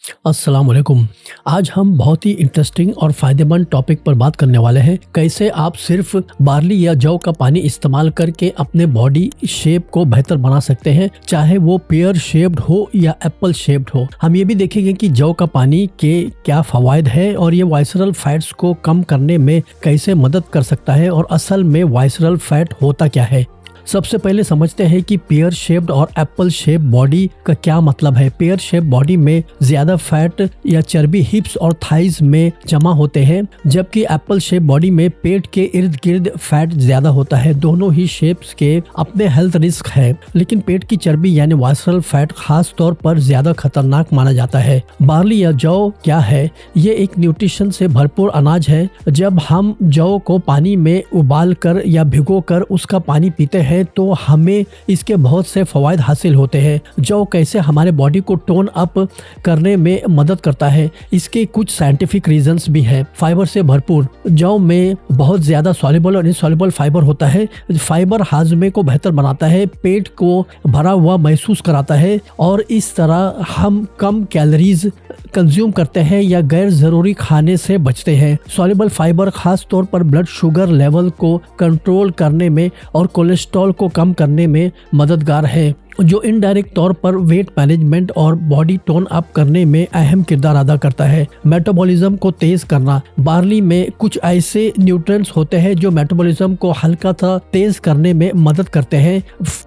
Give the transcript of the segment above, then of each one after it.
अस्सलाम वालेकुम। आज हम बहुत ही इंटरेस्टिंग और फ़ायदेमंद टॉपिक पर बात करने वाले हैं। कैसे आप सिर्फ बार्ली या जौ का पानी इस्तेमाल करके अपने बॉडी शेप को बेहतर बना सकते हैं, चाहे वो पेयर शेप्ड हो या एप्पल शेप्ड हो। हम ये भी देखेंगे कि जौ का पानी के क्या फ़वाइद है और ये वाइसरल फैट्स को कम करने में कैसे मदद कर सकता है और असल में वाइसरल फैट होता क्या है। सबसे पहले समझते हैं कि पेयर शेप्ड और एप्पल शेप बॉडी का क्या मतलब है। पेयर शेप बॉडी में ज्यादा फैट या चर्बी हिप्स और थाइज में जमा होते हैं, जबकि एप्पल शेप बॉडी में पेट के इर्द गिर्द फैट ज्यादा होता है। दोनों ही शेप्स के अपने हेल्थ रिस्क है, लेकिन पेट की चर्बी यानी वाइसरल फैट खास तौर पर ज्यादा खतरनाक माना जाता है। बार्ली या जौ क्या है? ये एक न्यूट्रिशन से भरपूर अनाज है। जब हम जौ को पानी में उबाल कर या भिगो कर उसका पानी पीते हैं तो हमें इसके बहुत से फवायद हासिल होते हैं। जौ कैसे हमारे बॉडी को टोन अप करने में मदद करता है, इसके कुछ साइंटिफिक रीजंस भी है। फाइबर से भरपूर जौ में बहुत ज्यादा सॉल्युबल और इनसॉल्युबल फाइबर होता है। फाइबर हाजमे को बेहतर बनाता है, पेट को भरा हुआ महसूस कराता है और इस तरह हम कम कैलोरीज कंज्यूम करते हैं या गैर जरूरी खाने से बचते हैं। सॉल्युबल फाइबर खास तौर पर ब्लड शुगर लेवल को कंट्रोल करने में और कोलेस्ट्रॉल को कम करने में मददगार है, जो इनडायरेक्ट तौर पर वेट मैनेजमेंट और बॉडी टोन अप करने में अहम किरदार अदा करता है। मेटाबॉलिज्म को तेज करना। बार्ली में कुछ ऐसे न्यूट्रिएंट्स होते हैं जो मेटाबॉलिज्म को हल्का सा तेज करने में मदद करते हैं।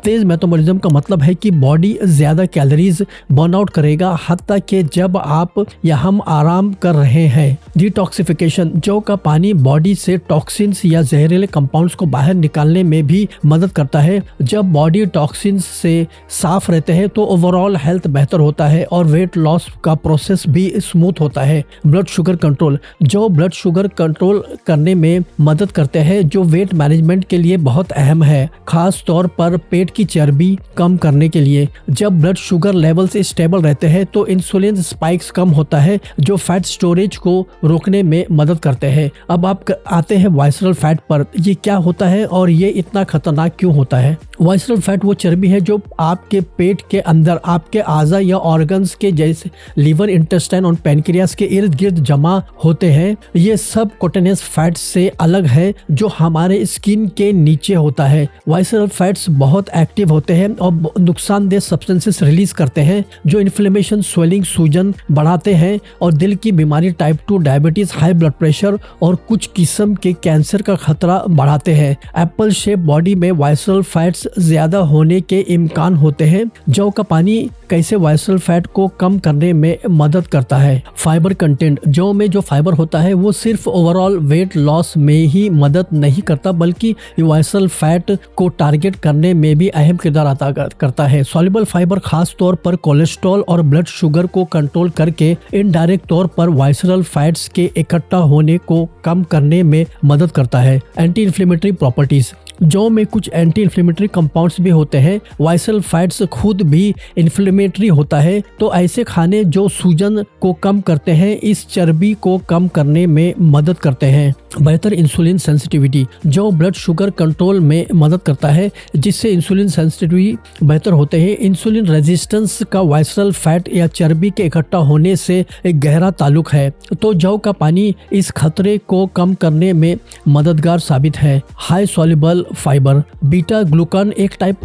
तेज मेटाबॉलिज्म का मतलब है कि बॉडी ज्यादा कैलोरीज बर्न आउट करेगा, हत्ता कि जब आप या हम आराम कर रहे हैं। डिटॉक्सिफिकेशन। जौ का पानी बॉडी से टॉक्सिन्स या जहरीले कंपाउंड्स को बाहर निकालने में भी मदद करता है। जब बॉडी टॉक्सिन्स से साफ रहते हैं तो ओवरऑल हेल्थ बेहतर होता है और वेट लॉस का प्रोसेस भी स्मूथ होता है। Blood sugar control. जो ब्लड शुगर कंट्रोल करने में मदद करते हैं, जो वेट मैनेजमेंट के लिए बहुत अहम है, खास तौर पर पेट की चर्बी कम करने के लिए। जब ब्लड शुगर लेवल्स स्टेबल रहते हैं तो इंसुलिन स्पाइक्स कम होता है, जो फैट स्टोरेज को रोकने में मदद करते हैं। अब आप आते हैं वाइसरल फैट पर। ये क्या होता है और ये इतना खतरनाक क्यों होता है? वाइसरल फैट वो चर्बी है जो आपके पेट के अंदर आपके आज़ा या ऑर्गन्स के जैसे लीवर, इंटेस्टाइन और पैनक्रियास के इर्द गिर्द जमा होते हैं। ये सब कोटिनस फैट से अलग है जो हमारे स्किन के नीचे होता है। वाइसरल फैट्स बहुत एक्टिव होते हैं और नुकसानदेह सब्सटेंसेस रिलीज करते हैं जो इन्फ्लेमेशन, स्वेलिंग, सूजन बढ़ाते हैं और दिल की बीमारी, type 2 diabetes, high blood pressure और कुछ किस्म के कैंसर का खतरा बढ़ाते हैं। एप्पल शेप बॉडी में वाइसरल फैट्स ज्यादा होने के इम्कान होते हैं। जौ का पानी कैसे वाइसरल फैट को कम करने में मदद करता है? Fibre content. जौ में जो फाइबर होता है वो सिर्फ ओवरऑल वेट लॉस में ही मदद नहीं करता, बल्कि वाइसरल फैट को टारगेट करने में भी अहम किरदार अदा करता है। सॉल्युबल फाइबर खास तौर पर कोलेस्ट्रॉल और ब्लड शुगर को कंट्रोल करके इनडायरेक्ट तौर पर वाइसरल फैट्स के इकट्ठा होने को कम करने में मदद करता है। Anti inflammatory properties. जौ में कुछ एंटी इन्फ्लेमेटरी कंपाउंड्स भी होते हैं। वाइसरल फैट्स खुद भी इन्फ्लेमेटरी होता है, तो ऐसे खाने जो सूजन को कम करते हैं इस चर्बी को कम करने में मदद करते हैं। बेहतर इंसुलिन सेंसिटिविटी। जो ब्लड शुगर कंट्रोल में मदद करता है, जिससे इंसुलिन सेंसिटिविटी बेहतर होते हैं। इंसुलिन रेजिस्टेंस का वाइसरल फैट या चर्बी के इकट्ठा होने से एक गहरा ताल्लुक है, तो जौ का पानी इस खतरे को कम करने में मददगार साबित है। High soluble fibre. Beta glucan एक टाइप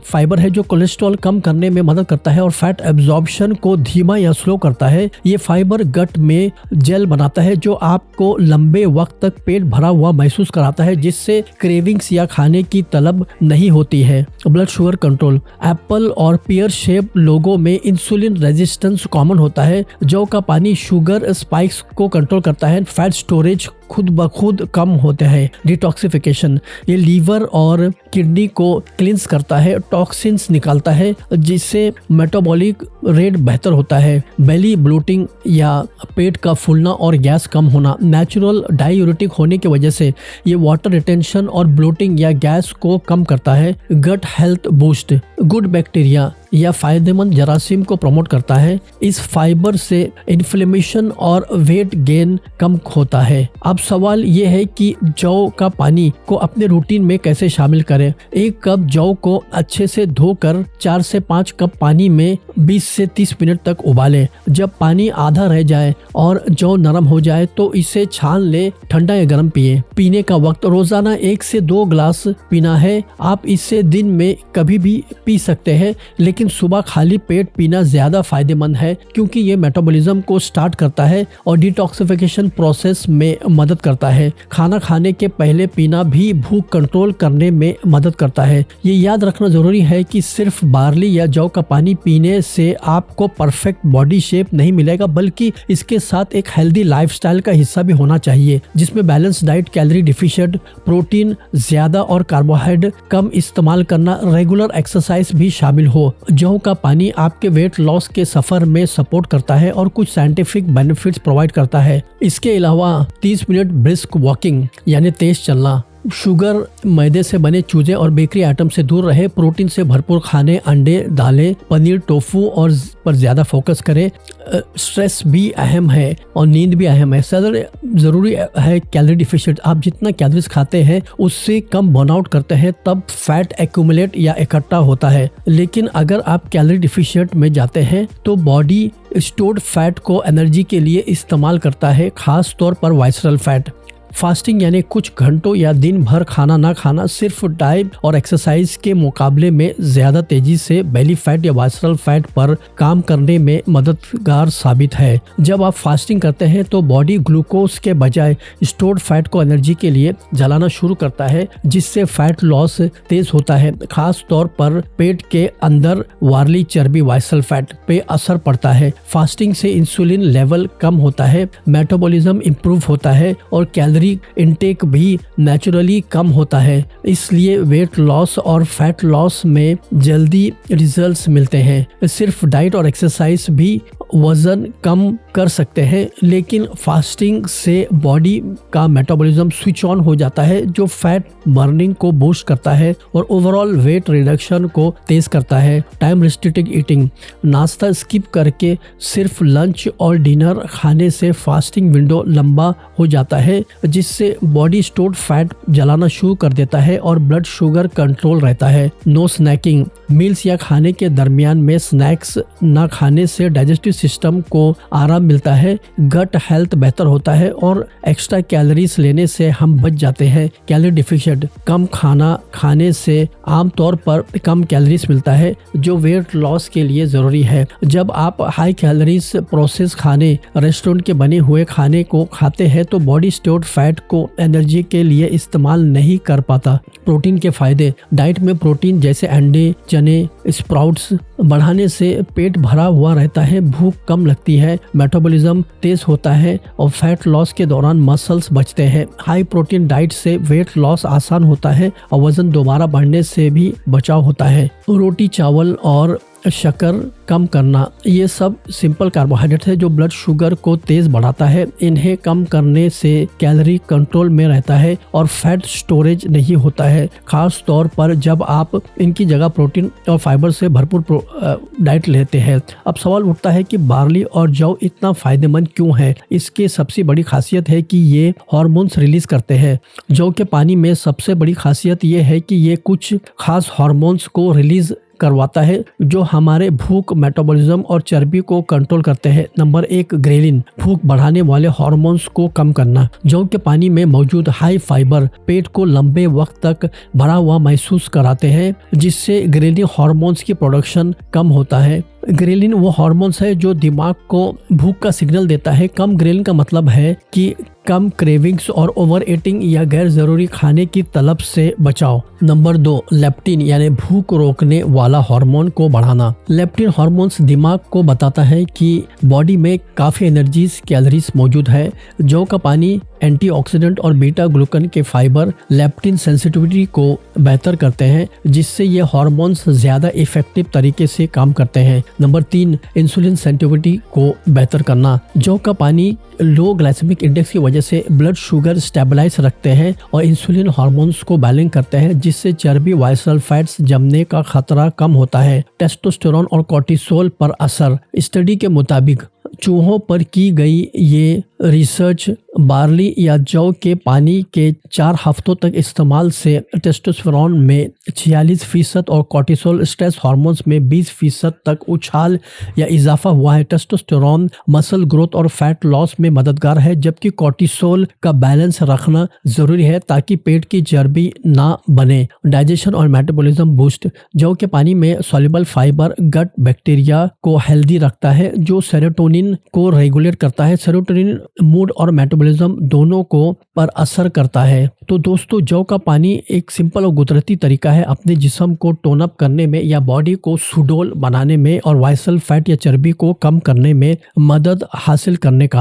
फाइबर है जो कोलेस्ट्रॉल कम करने में मदद करता है और फैट एब्जॉर्प्शन को धीमा या स्लो करता है। ये फाइबर गट में जेल बनाता है जो आपको लंबे वक्त तक पेट भरा हुआ महसूस कराता है, जिससे क्रेविंग्स या खाने की तलब नहीं होती है। Blood sugar control. एप्पल और पेयर शेप लोगों में इंसुलिन रेजिस्टेंस कॉमन होता है। जौ का पानी शुगर स्पाइक्स को कंट्रोल करता है, फैट स्टोरेज खुद ब खुद कम होते हैं। डिटॉक्सिफिकेशन। ये लीवर और किडनी को क्लींस करता है, टॉक्सिन्स निकालता है, जिससे मेटाबॉलिक रेट बेहतर होता है। बेली ब्लोटिंग या पेट का फूलना और गैस कम होना। नेचुरल डायूरेटिक होने की वजह से ये वाटर रिटेंशन और ब्लोटिंग या गैस को कम करता है। Gut health boost. Good bacteria या फायदेमंद जरासीम को प्रमोट करता है। इस फाइबर से इन्फ्लेमेशन और वेट गेन कम होता है। अब सवाल ये है कि जौ का पानी को अपने रूटीन में कैसे शामिल करें। करें। 1 कप जौ को अच्छे से धोकर 4 से 5 कप पानी में 20 से 30 मिनट तक उबालें। जब पानी आधा रह जाए और जौ नरम हो जाए तो इसे छान ले, ठंडा या गर्म पिए। पीने का वक्त रोजाना 1 से 2 ग्लास पीना है। आप इसे दिन में कभी भी पी सकते हैं, लेकिन सुबह खाली पेट पीना ज्यादा फायदेमंद है क्योंकि ये मेटाबॉलिज्म को स्टार्ट करता है और डिटॉक्सिफिकेशन प्रोसेस में मदद करता है। खाना खाने के पहले पीना भी भूख कंट्रोल करने में मदद करता है। ये याद रखना जरूरी है कि सिर्फ बार्ली या जौ का पानी पीने से आपको परफेक्ट बॉडी शेप नहीं मिलेगा, बल्कि इसके साथ एक हेल्दी लाइफस्टाइल का हिस्सा भी होना चाहिए जिसमें balance diet, calorie deficient, protein ज्यादा और कार्बोहाइड्रेट कम इस्तेमाल करना, रेगुलर एक्सरसाइज भी शामिल हो। जौ का पानी आपके वेट लॉस के सफर में सपोर्ट करता है और कुछ साइंटिफिक बेनिफिट्स प्रोवाइड करता है। इसके अलावा 30 मिनट ब्रिस्क वॉकिंग यानी तेज चलना, शुगर, मैदे से बने चूजे और बेकरी आइटम से दूर रहे, प्रोटीन से भरपूर खाने, अंडे, दालें, पनीर, टोफू और पर ज्यादा फोकस करें। स्ट्रेस भी अहम है और नींद भी अहम है। जरूरी है कैलोरी डिफिशिएंट। आप जितना कैलोरीज खाते हैं उससे कम बर्नआउट करते हैं, तब फैट एक्यूमुलेट या इकट्ठा होता है। लेकिन अगर आप कैलोरी डिफिशिएंट में जाते हैं तो बॉडी स्टोर्ड फैट को एनर्जी के लिए इस्तेमाल करता है, खास तौर पर वाइसरल फैट। फास्टिंग यानी कुछ घंटों या दिन भर खाना ना खाना सिर्फ डाइट और एक्सरसाइज के मुकाबले में ज्यादा तेजी से बेली फैट या वाइसरल फैट पर काम करने में मददगार साबित है। जब आप फास्टिंग करते हैं तो बॉडी ग्लूकोज के बजाय स्टोर्ड फैट को एनर्जी के लिए जलाना शुरू करता है, जिससे फैट लॉस तेज होता है। खास तौर पर पेट के अंदर वार्ली चर्बी वाइसरल फैट पे असर पड़ता है। फास्टिंग से इंसुलिन लेवल कम होता है, मेटाबॉलिज्म इंप्रूव होता है और कैलोरी इनटेक भी नेचुरली कम होता है। इसलिए वेट लॉस और फैट लॉस में जल्दी रिजल्ट्स मिलते हैं। सिर्फ डाइट और एक्सरसाइज भी वजन कम कर सकते हैं, लेकिन फास्टिंग से बॉडी का मेटाबॉलिज्म स्विच ऑन हो जाता है, जो फैट बर्निंग को बूस्ट करता है और ओवरऑल वेट रिडक्शन को तेज करता है। टाइम रिस्ट्रिक्टेड ईटिंग, नाश्ता स्किप करके सिर्फ लंच और डिनर खाने से फास्टिंग विंडो लंबा हो जाता है, जिससे बॉडी स्टोर्ड फैट जलाना शुरू कर देता है और ब्लड शुगर कंट्रोल रहता है। नो स्नैकिंग, मील्स या खाने के दरमियान में स्नैक्स न खाने से डाइजेस्टिव सिस्टम को आराम मिलता है, गट हेल्थ बेहतर होता है और एक्स्ट्रा कैलोरीज लेने से हम बच जाते हैं। कैलोरी डिफिशिएंट, कम खाना खाने से आमतौर पर कम कैलोरीज मिलता है, जो वेट लॉस के लिए जरूरी है। जब आप हाई कैलोरीज प्रोसेस खाने, रेस्टोरेंट के बने हुए खाने को खाते हैं तो बॉडी स्टोर्ड फैट को एनर्जी के लिए इस्तेमाल नहीं कर पाता। प्रोटीन के फायदे, डाइट में प्रोटीन जैसे अंडे, चने, स्प्राउट्स बढ़ाने से पेट भरा हुआ रहता है, भूख कम लगती है, मेटाबॉलिज्म तेज होता है और फैट लॉस के दौरान मसल्स बचते हैं। हाई प्रोटीन डाइट से वेट लॉस आसान होता है और वजन दोबारा बढ़ने से भी बचाव होता है। रोटी, चावल और शक्कर कम करना, ये सब सिंपल कार्बोहाइड्रेट है जो ब्लड शुगर को तेज बढ़ाता है। इन्हें कम करने से कैलोरी कंट्रोल में रहता है और फैट स्टोरेज नहीं होता है, खास तौर पर जब आप इनकी जगह प्रोटीन और फाइबर से भरपूर डाइट लेते हैं। अब सवाल उठता है कि बार्ली और जौ इतना फायदेमंद क्यों है? इसकी सबसे बड़ी खासियत है कि ये हार्मोन्स रिलीज करते हैं। जौ के पानी में सबसे बड़ी खासियत ये है कि ये कुछ खास हार्मोन्स को रिलीज करवाता है जो हमारे भूख, मेटाबॉलिज्म और चर्बी को कंट्रोल करते हैं। नंबर 1, ग्रेलिन, भूख बढ़ाने वाले हार्मोन्स को कम करना। जौ के पानी में मौजूद हाई फाइबर पेट को लंबे वक्त तक भरा हुआ महसूस कराते हैं, जिससे ग्रेलिन हार्मोन्स की प्रोडक्शन कम होता है। ग्रेलिन वो हार्मोन्स है जो दिमाग को भूख का सिग्नल देता है। कम ग्रेलिन का मतलब है कि कम क्रेविंग्स और ओवर ईटिंग या गैर जरूरी खाने की तलब से बचाव। नंबर 2, लेप्टिन यानी भूख रोकने वाला हार्मोन को बढ़ाना। लेप्टिन हार्मोन्स दिमाग को बताता है कि बॉडी में काफी एनर्जीज, कैलोरीज मौजूद है। जौ का पानी, एंटीऑक्सीडेंट और बीटा ग्लूकन के फाइबर लेप्टिन सेंसिटिविटी को बेहतर करते हैं, जिससे ये हार्मोन्स ज्यादा इफेक्टिव तरीके से काम करते हैं। नंबर 3, इंसुलिन सेंसिटिविटी को बेहतर करना। जौ का पानी लो ग्लाइसेमिक इंडेक्स की वजह से ब्लड शुगर स्टेबलाइज रखते हैं और इंसुलिन हार्मोन्स को बैलेंस करते हैं, जिससे चर्बी, वाइसरल फैट्स जमने का खतरा कम होता है। टेस्टोस्टेरोन और कोर्टिसोल पर असर, स्टडी के मुताबिक चूहों पर की गई ये रिसर्च बार्ली या जौ के पानी के 4 हफ्तों तक इस्तेमाल से टेस्टोस्टेरोन में 46% और कॉर्टिसोल स्ट्रेस हार्मोन्स में 20% तक उछाल या इजाफा हुआ है। टेस्टोस्टेरोन मसल ग्रोथ और फैट लॉस में मददगार है, जबकि कॉर्टिसोल का बैलेंस रखना जरूरी है ताकि पेट की चर्बी ना बने। डाइजेशन और मेटाबॉलिज्म बूस्ट। जौ के पानी में सॉल्युबल फाइबर गट बैक्टीरिया को हेल्दी रखता है, जो सेरोटोनिन को रेगुलेट करता है। सेरोटोनिन मूड और मेटाबॉलिज्म दोनों को पर असर करता है। तो दोस्तों, जौ का पानी एक सिंपल और कुदरती तरीका है अपने जिस्म को टोन अप करने में या बॉडी को सुडौल बनाने में और वाइसल फैट या चर्बी को कम करने में मदद हासिल करने का।